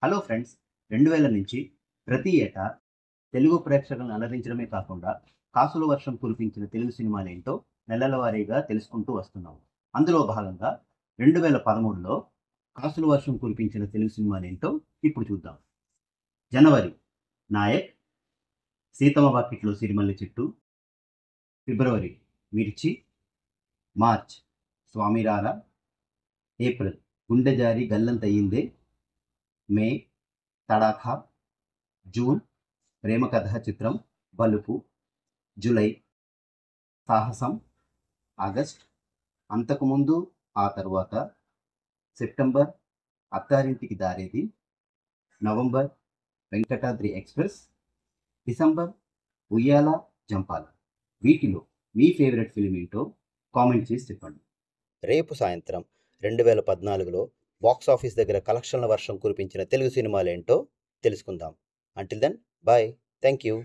Hello friends, 2000 నుంచి ప్రతి ఏటా తెలుగు ప్రేక్షకులను అలరించడమే కాకుండా కాసుల వర్షం కురిపించిన తెలుగు సినిమాలేంటో నెలల వారీగా తెలుసుకుంటూ వస్తున్నాం. అందులో భాగంగా 2013లో కాసుల వర్షం కురిపించిన తెలుగు సినిమాలేంటో ఇప్పుడు చూద్దాం. జనవరి నాయక్, సీతమ్మ వాకిట్లో సిరిమల్లె చెట్టు. ఫిబ్రవరి మిర్చి. మార్చ్ స్వామిరారా. ఏప్రిల్ గుండె జారి గల్లంతయ్యిందే. మే తడాఖా. జూన్ ప్రేమ కథా చిత్రం బలుపు. జూలై సాహసం. ఆగస్ట్ అంతకుముందు ఆ తరువాత. September Attarintiki Daredi. November Venkatadri express. December ఉయ్యాల జంపాల. వీటిలో మీ ఫేవరెట్ ఫిలిం ఏంటో కామెంట్ చేసి చెప్పండి. రేపు సాయంత్రం 2014లో బాక్సాఫీస్ దగ్గర కలెక్షన్ల వర్షం కురిపించిన తెలుగు సినిమాలేంటో తెలుసుకుందాం. Until then bye. Thank you.